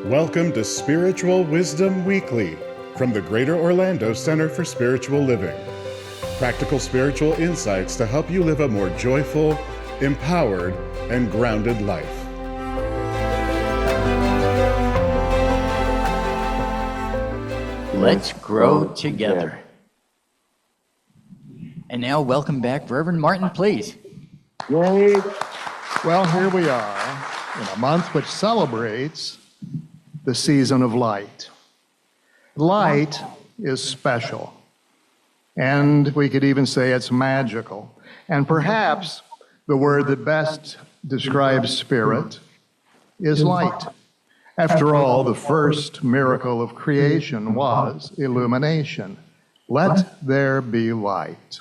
Welcome to Spiritual Wisdom Weekly from the Greater Orlando Center for Spiritual Living. Practical spiritual insights to help you live a more joyful, empowered, and grounded life. Let's grow together. And now, welcome back, Reverend Martin, please. Yay. Well, here we are in a month which celebrates the season of light. Light is special, and we could even say it's magical. And perhaps the word that best describes spirit is light. After all, the first miracle of creation was illumination. Let there be light.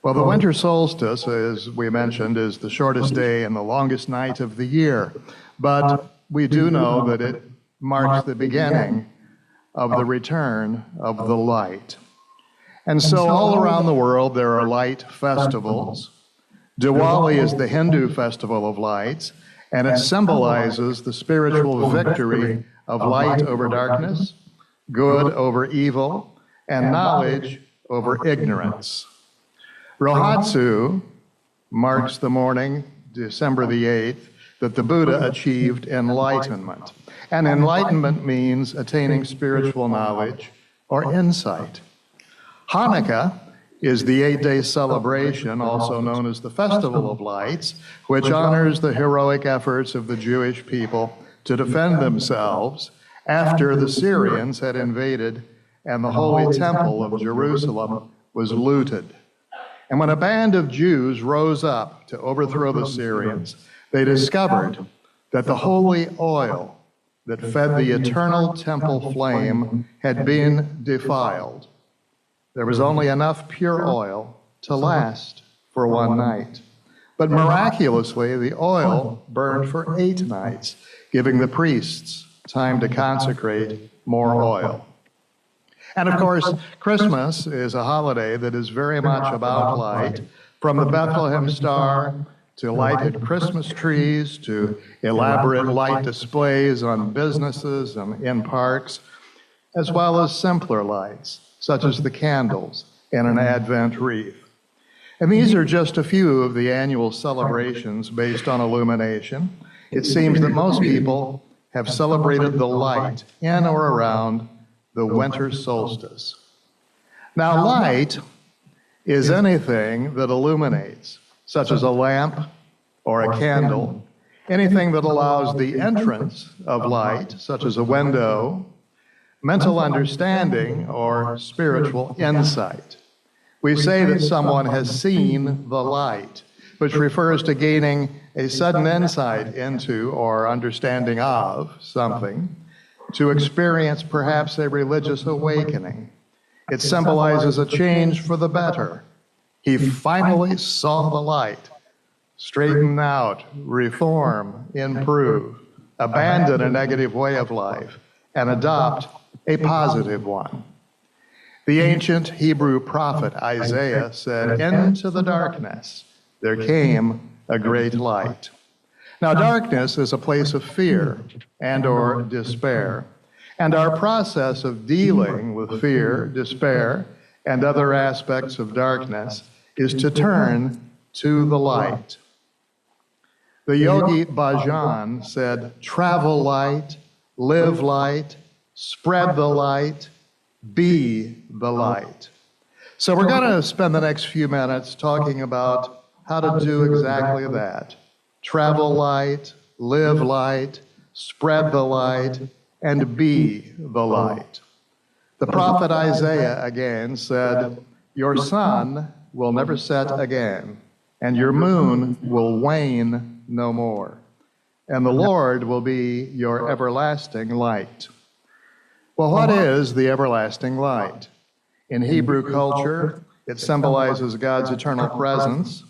Well, the winter solstice, as we mentioned, is the shortest day and the longest night of the year. But we do know that it marks the beginning of the return of the light. And so all around the world there are light festivals. Diwali is the Hindu festival of lights, and it symbolizes the spiritual victory of light over darkness, good over evil, and knowledge over ignorance. Rohatsu marks the morning, December the 8th, that the Buddha achieved enlightenment. And enlightenment means attaining spiritual knowledge or insight. Hanukkah is the 8-day celebration, also known as the Festival of Lights, which honors the heroic efforts of the Jewish people to defend themselves after the Syrians had invaded and the Holy Temple of Jerusalem was looted. And when a band of Jews rose up to overthrow the Syrians, they discovered that the holy oil that fed the eternal temple flame had been defiled. There was only enough pure oil to last for one night. But miraculously, the oil burned for 8 nights, giving the priests time to consecrate more oil. And of course, Christmas is a holiday that is very much about light, from the Bethlehem star to lighted Christmas trees, to elaborate light displays on businesses and in parks, as well as simpler lights, such as the candles and an Advent wreath. And these are just a few of the annual celebrations based on illumination. It seems that most people have celebrated the light in or around the winter solstice. Now, light is anything that illuminates, such as a lamp or a candle, anything that allows the entrance of light, such as a window, mental understanding, or spiritual insight. We say that someone has seen the light, which refers to gaining a sudden insight into or understanding of something, to experience perhaps a religious awakening. It symbolizes a change for the better. He finally saw the light. Straighten out, reform, improve, abandon a negative way of life, and adopt a positive one. The ancient Hebrew prophet Isaiah said, "Into the darkness there came a great light." Now, darkness is a place of fear and or despair. And our process of dealing with fear, despair, and other aspects of darkness is to turn to the light. The yogi Bhajan said, "Travel light, live light, spread the light, be the light." So we're going to spend the next few minutes talking about how to do exactly that. Travel light, live light, spread the light, and be the light. The prophet Isaiah again said, "Your sun will never set again, and your moon will wane no more, and the Lord will be your everlasting light." Well, what is the everlasting light? In Hebrew culture, it symbolizes God's eternal presence.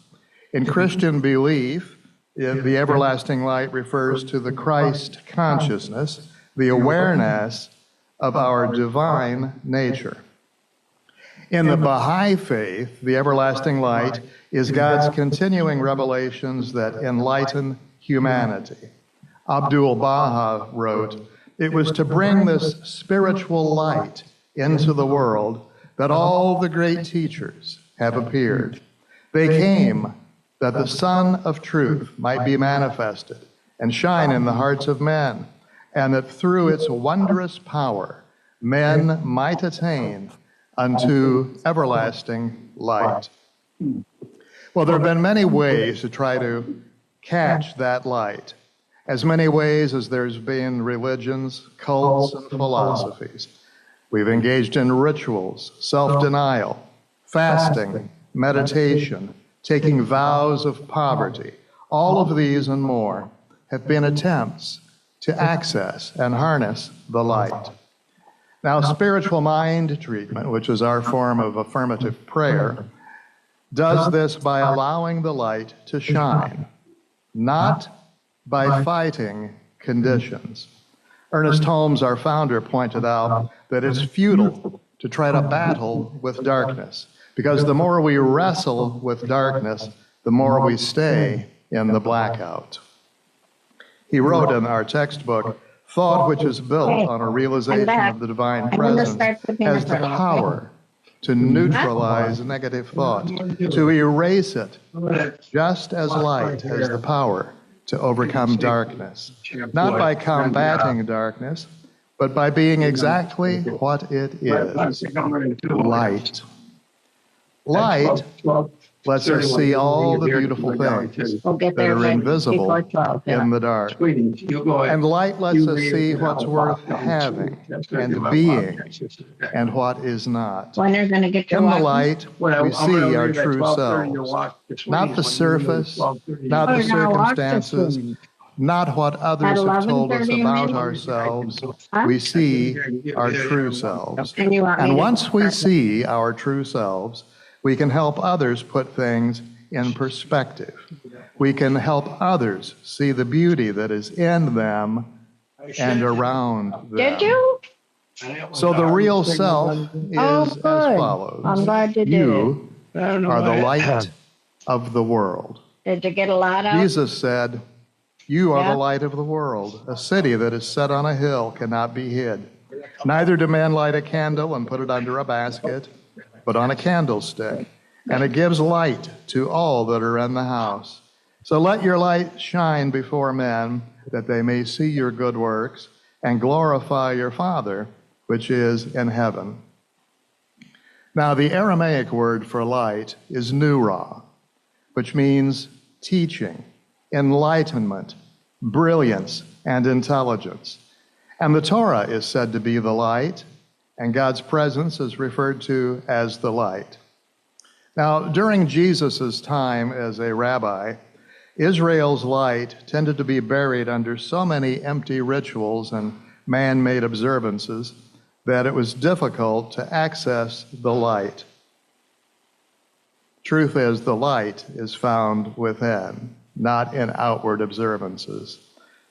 In Christian belief, the everlasting light refers to the Christ consciousness, the awareness of our divine nature. In the Baha'i Faith, the everlasting light is God's continuing revelations that enlighten humanity. Abdul Baha wrote, "It was to bring this spiritual light into the world that all the great teachers have appeared. They came that the Sun of Truth might be manifested and shine in the hearts of men, and that through its wondrous power men might attain unto everlasting light." Well, there have been many ways to try to catch that light, as many ways as there's been religions, cults, and philosophies. We've engaged in rituals, self-denial, fasting, meditation, taking vows of poverty. All of these and more have been attempts to access and harness the light. Now, spiritual mind treatment, which is our form of affirmative prayer, does this by allowing the light to shine, not by fighting conditions. Ernest Holmes, our founder, pointed out that it's futile to try to battle with darkness, because the more we wrestle with darkness, the more we stay in the blackout. He wrote in our textbook, "Thought which is built on a realization of the divine presence has the power to neutralize negative thought, to erase it, just as light has the power to overcome darkness, not by combating darkness, but by being exactly what it is, light." Light lets us see all the beautiful things that are invisible in the dark. And light lets us see what's worth having and being and what is not. In the light, we see our true selves, not the surface, not the circumstances, not what others have told us about ourselves. We see our true selves. And once we see our true selves, we can help others put things in perspective. We can help others see the beauty that is in them and around them. Did you? So the real self is as follows. I'm glad you did. You are the light of the world. Did you get a lot out? Jesus said, "You are the light of the world. A city that is set on a hill cannot be hid. Neither do men light a candle and put it under a basket, but on a candlestick, and it gives light to all that are in the house. So let your light shine before men, that they may see your good works and glorify your Father, which is in heaven." Now, the Aramaic word for light is neura, which means teaching, enlightenment, brilliance, and intelligence. And the Torah is said to be the light, and God's presence is referred to as the light. Now, during Jesus' time as a rabbi, Israel's light tended to be buried under so many empty rituals and man-made observances that it was difficult to access the light. Truth is, the light is found within, not in outward observances.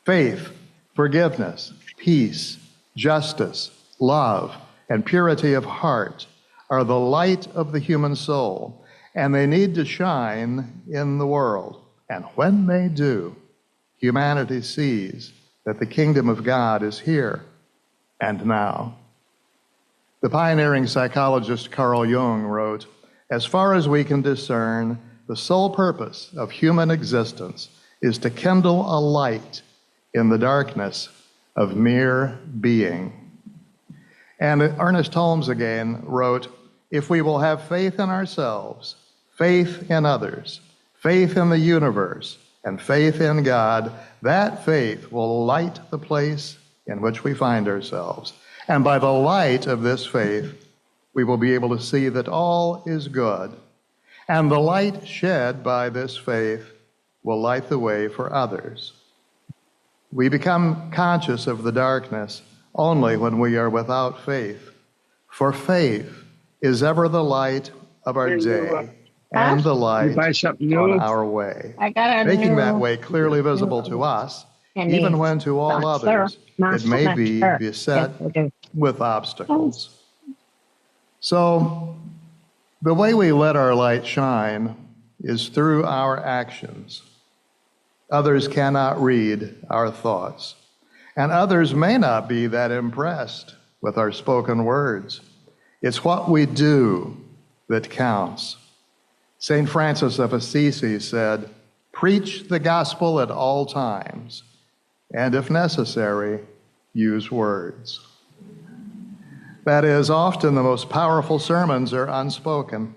Faith, forgiveness, peace, justice, love, and purity of heart are the light of the human soul, and they need to shine in the world. And when they do, humanity sees that the kingdom of God is here and now. The pioneering psychologist Carl Jung wrote, "As far as we can discern, the sole purpose of human existence is to kindle a light in the darkness of mere being." And Ernest Holmes again wrote, "If we will have faith in ourselves, faith in others, faith in the universe, and faith in God, that faith will light the place in which we find ourselves. And by the light of this faith, we will be able to see that all is good. And the light shed by this faith will light the way for others." We become conscious of the darkness only when we are without faith. For faith is ever the light of our day and the light on our way, making that way clearly visible to us, even when to all others it may be beset with obstacles. So the way we let our light shine is through our actions. Others cannot read our thoughts. And others may not be that impressed with our spoken words. It's what we do that counts. St. Francis of Assisi said, "Preach the gospel at all times, and if necessary, use words." That is, often the most powerful sermons are unspoken.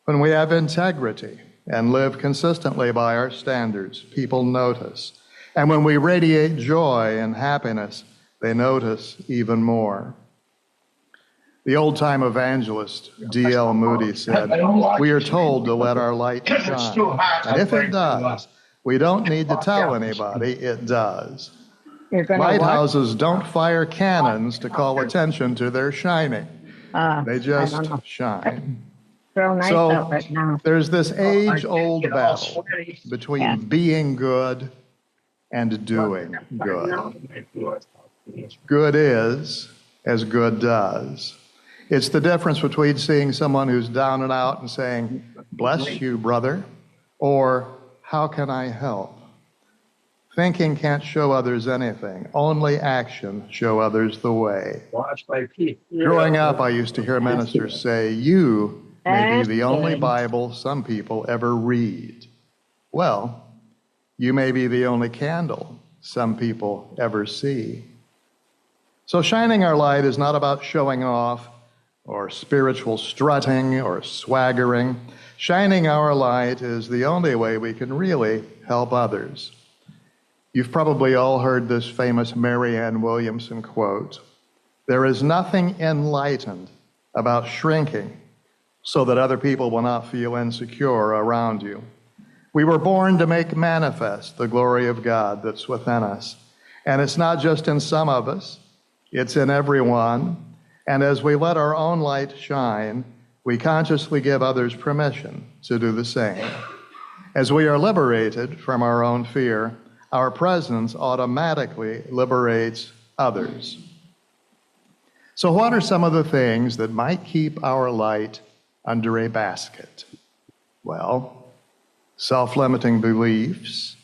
When we have integrity and live consistently by our standards, people notice. And when we radiate joy and happiness, they notice even more. The old-time evangelist D.L. Moody said, "We are told to let our light shine. And if it does, we don't need to tell anybody, it does." Lighthouses don't fire cannons to call attention to their shining. They just shine. So there's this age-old battle between being good and doing good. Good is as good does. It's the difference between seeing someone who's down and out and saying, "Bless you, brother," or "How can I help?" Thinking can't show others anything. Only action show others the way. Growing up, I used to hear ministers say, "You may be the only Bible some people ever read." Well, you may be the only candle some people ever see. So shining our light is not about showing off or spiritual strutting or swaggering. Shining our light is the only way we can really help others. You've probably all heard this famous Marianne Williamson quote, "There is nothing enlightened about shrinking so that other people will not feel insecure around you." We were born to make manifest the glory of God that's within us. And it's not just in some of us, it's in everyone. And as we let our own light shine, we consciously give others permission to do the same. As we are liberated from our own fear, our presence automatically liberates others. So what are some of the things that might keep our light under a basket? Well, self-limiting beliefs,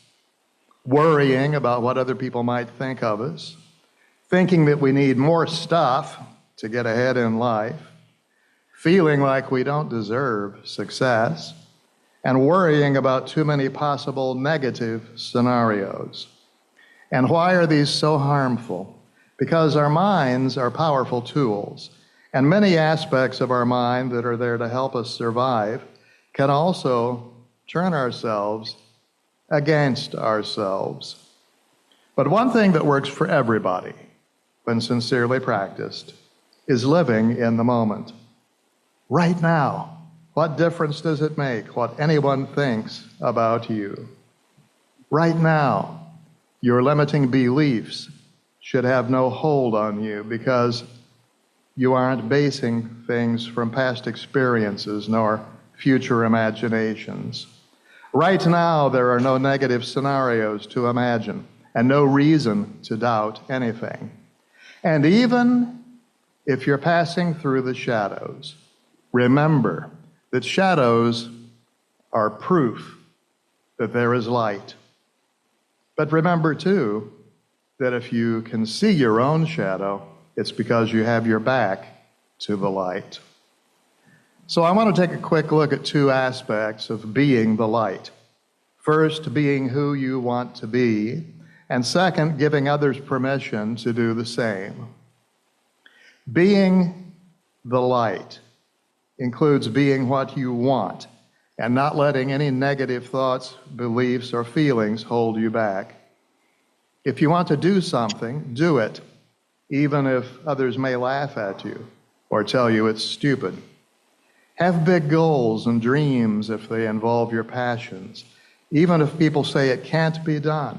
worrying about what other people might think of us, thinking that we need more stuff to get ahead in life, feeling like we don't deserve success, and worrying about too many possible negative scenarios. And why are these so harmful? Because our minds are powerful tools, and many aspects of our mind that are there to help us survive can also turn ourselves against ourselves. But one thing that works for everybody, when sincerely practiced, is living in the moment. Right now. What difference does it make what anyone thinks about you? Right now, your limiting beliefs should have no hold on you because you aren't basing things from past experiences nor future imaginations. Right now, there are no negative scenarios to imagine and no reason to doubt anything. And even if you're passing through the shadows, remember that shadows are proof that there is light. But remember, too, that if you can see your own shadow, it's because you have your back to the light. So I want to take a quick look at two aspects of being the light. First, being who you want to be, and second, giving others permission to do the same. Being the light includes being what you want and not letting any negative thoughts, beliefs, or feelings hold you back. If you want to do something, do it, even if others may laugh at you or tell you it's stupid. Have big goals and dreams if they involve your passions, even if people say it can't be done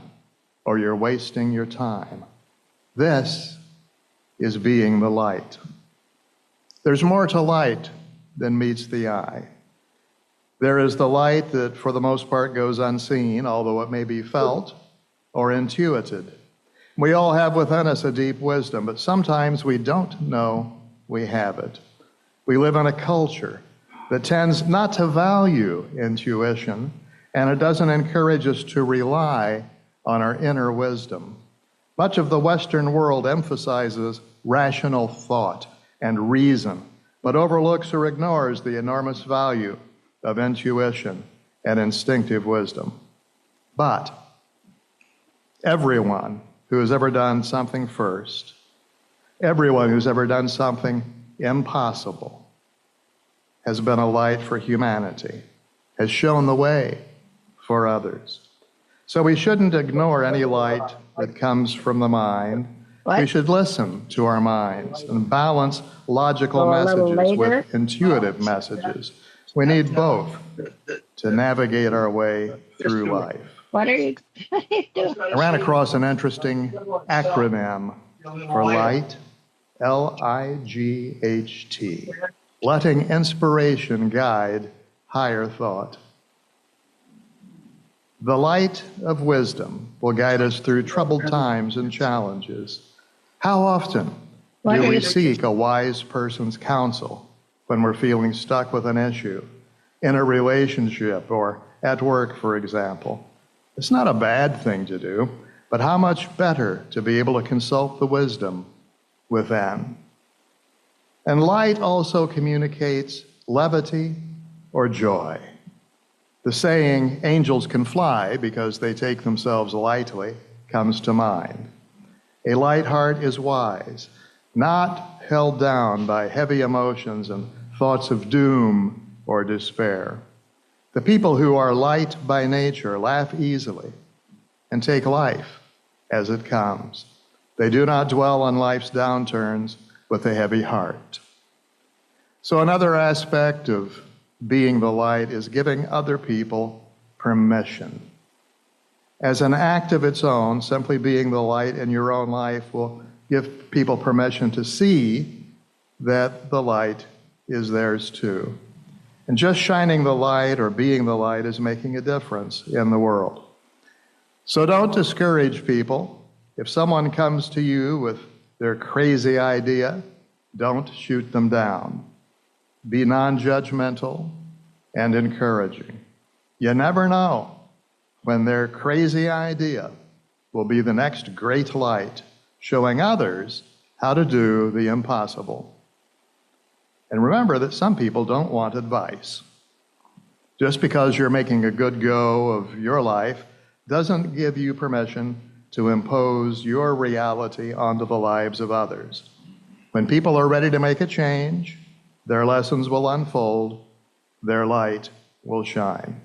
or you're wasting your time. This is being the light. There's more to light than meets the eye. There is the light that for the most part goes unseen, although it may be felt or intuited. We all have within us a deep wisdom, but sometimes we don't know we have it. We live in a culture that tends not to value intuition, and it doesn't encourage us to rely on our inner wisdom. Much of the Western world emphasizes rational thought and reason, but overlooks or ignores the enormous value of intuition and instinctive wisdom. But everyone who has ever done something first, everyone who's ever done something impossible, has been a light for humanity, has shown the way for others. So we shouldn't ignore any light that comes from the mind. We should listen to our minds and balance logical messages with intuitive messages. We need both to navigate our way through life. What are you doing? I ran across an interesting acronym for light, L-I-G-H-T, letting inspiration guide higher thought. The light of wisdom will guide us through troubled times and challenges. How often do we seek a wise person's counsel when we're feeling stuck with an issue, in a relationship or at work, for example? It's not a bad thing to do, but how much better to be able to consult the wisdom within. And light also communicates levity or joy. The saying, angels can fly because they take themselves lightly, comes to mind. A light heart is wise, not held down by heavy emotions and thoughts of doom or despair. The people who are light by nature laugh easily and take life as it comes. They do not dwell on life's downturns with a heavy heart. So another aspect of being the light is giving other people permission. As an act of its own, simply being the light in your own life will give people permission to see that the light is theirs too. And just shining the light or being the light is making a difference in the world. So don't discourage people. If someone comes to you with their crazy idea, don't shoot them down. Be non-judgmental and encouraging. You never know when their crazy idea will be the next great light, showing others how to do the impossible. And remember that some people don't want advice. Just because you're making a good go of your life doesn't give you permission to impose your reality onto the lives of others. When people are ready to make a change, their lessons will unfold, their light will shine.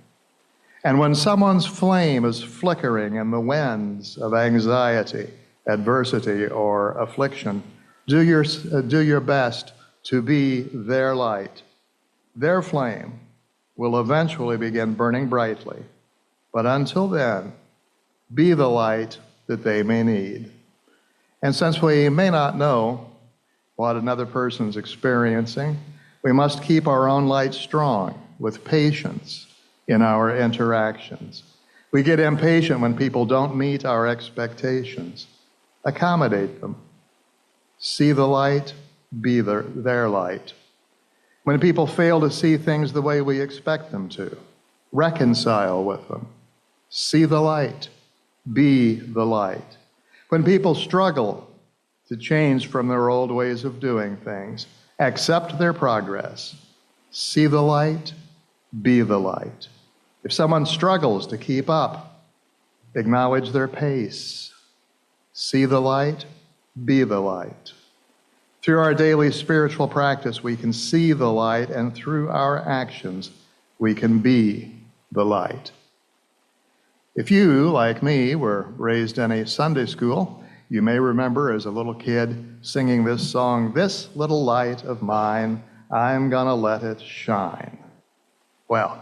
And when someone's flame is flickering in the winds of anxiety, adversity, or affliction, do your best to be their light. Their flame will eventually begin burning brightly. But until then, be the light that they may need. And since we may not know what another person's experiencing, we must keep our own light strong with patience in our interactions. We get impatient when people don't meet our expectations. Accommodate them. See the light, be their light. When people fail to see things the way we expect them to, reconcile with them. See the light, be the light. When people struggle to change from their old ways of doing things, accept their progress. See the light, be the light. If someone struggles to keep up, acknowledge their pace. See the light, be the light. Through our daily spiritual practice, we can see the light, and through our actions, we can be the light. If you, like me, were raised in a Sunday school, you may remember as a little kid singing this song, "This little light of mine, I'm gonna let it shine." Well,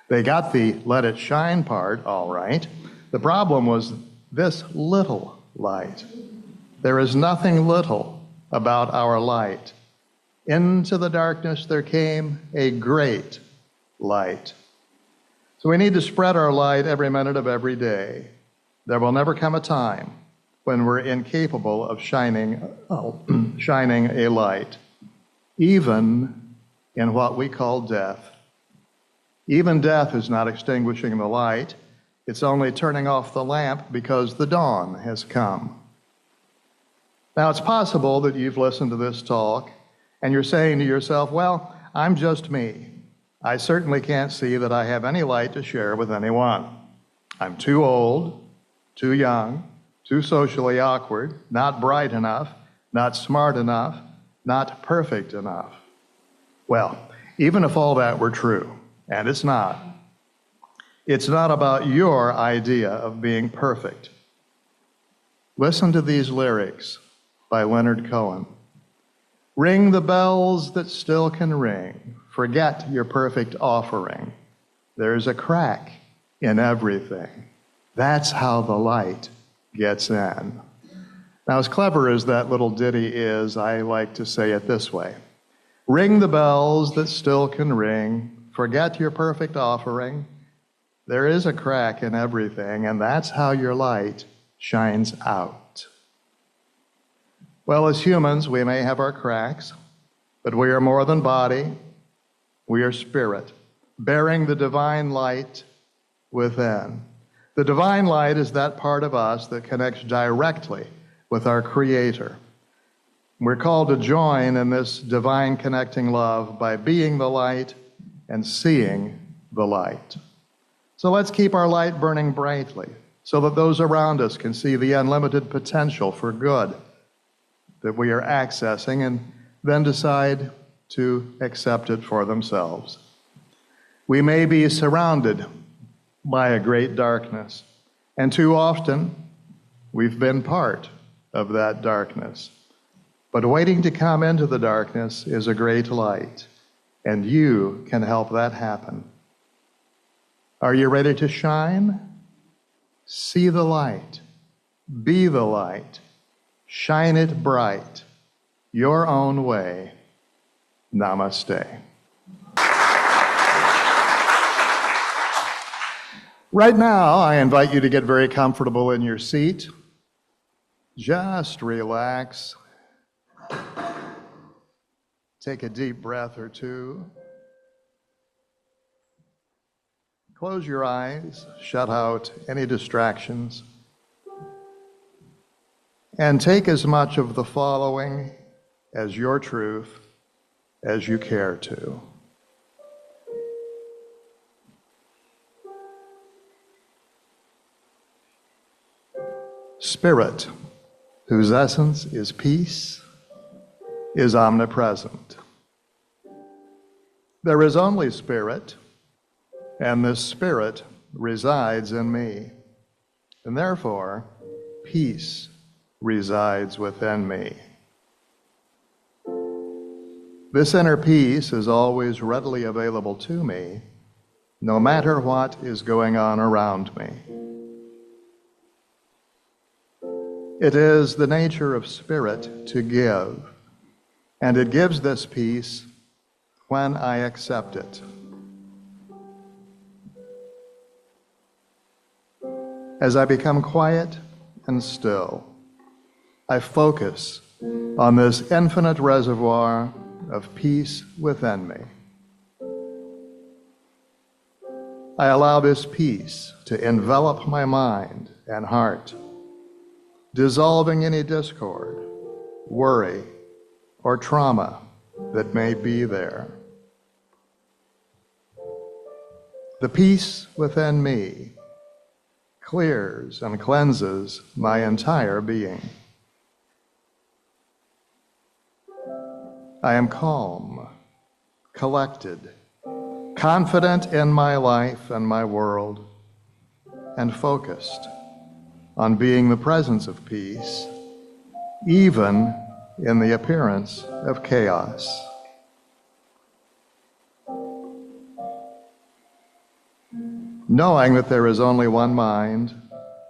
they got the let it shine part all right. The problem was this little light. There is nothing little about our light. Into the darkness there came a great light. So we need to spread our light every minute of every day. There will never come a time when we're incapable of shining a light, even in what we call death. Even death is not extinguishing the light. It's only turning off the lamp because the dawn has come. Now, it's possible that you've listened to this talk and you're saying to yourself, well, I'm just me. I certainly can't see that I have any light to share with anyone. I'm too old, too young, too socially awkward, not bright enough, not smart enough, not perfect enough. Well, even if all that were true, and it's not about your idea of being perfect. Listen to these lyrics by Leonard Cohen. Ring the bells that still can ring. Forget your perfect offering. There's a crack in everything. That's how the light gets in. Now, as clever as that little ditty is, I like to say it this way. Ring the bells that still can ring. Forget your perfect offering. There is a crack in everything, and that's how your light shines out. Well, as humans, we may have our cracks, but we are more than body. We are spirit, bearing the divine light within. The divine light is that part of us that connects directly with our Creator. We're called to join in this divine connecting love by being the light and seeing the light. So let's keep our light burning brightly so that those around us can see the unlimited potential for good that we are accessing and then decide to accept it for themselves. We may be surrounded by a great darkness, and too often we've been part of that darkness. But waiting to come into the darkness is a great light, and you can help that happen. Are you ready to shine? See the light. Be the light. Shine it bright. Your own way. Namaste. Right now, I invite you to get very comfortable in your seat. Just relax. Take a deep breath or two. Close your eyes, shut out any distractions, and take as much of the following as your truth as you care to. Spirit, whose essence is peace, is omnipresent. There is only Spirit, and this Spirit resides in me, and therefore peace resides within me. This inner peace is always readily available to me, no matter what is going on around me. It is the nature of Spirit to give, and it gives this peace when I accept it. As I become quiet and still, I focus on this infinite reservoir of peace within me. I allow this peace to envelop my mind and heart, dissolving any discord, worry, or trauma that may be there. The peace within me clears and cleanses my entire being. I am calm, collected, confident in my life and my world, and focused on being the presence of peace, even in the appearance of chaos. Knowing that there is only one mind,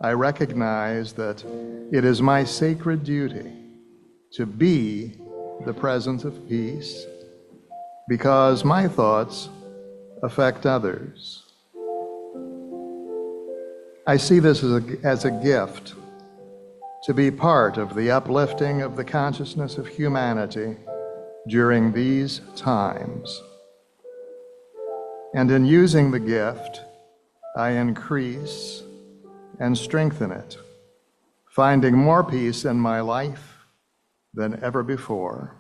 I recognize that it is my sacred duty to be the presence of peace because my thoughts affect others. I see this as a gift to be part of the uplifting of the consciousness of humanity during these times. And in using the gift, I increase and strengthen it, finding more peace in my life than ever before.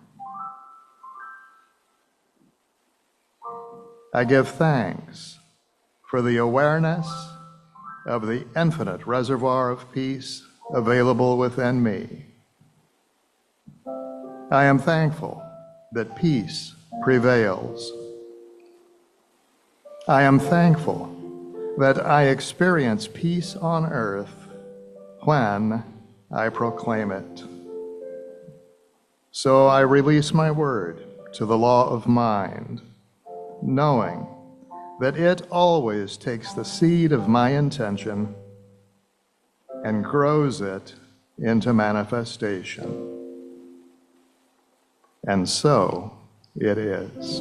I give thanks for the awareness of the infinite reservoir of peace available within me. I am thankful that peace prevails. I am thankful that I experience peace on earth when I proclaim it. So I release my word to the law of mind, knowing that it always takes the seed of my intention and grows it into manifestation. And so it is.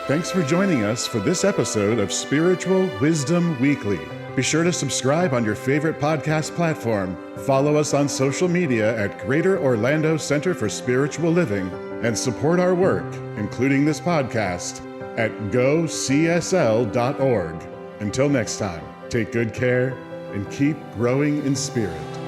Thanks for joining us for this episode of Spiritual Wisdom Weekly. Be sure to subscribe on your favorite podcast platform, follow us on social media at Greater Orlando Center for Spiritual Living, and support our work, including this podcast, at gocsl.org. Until next time, take good care and keep growing in spirit.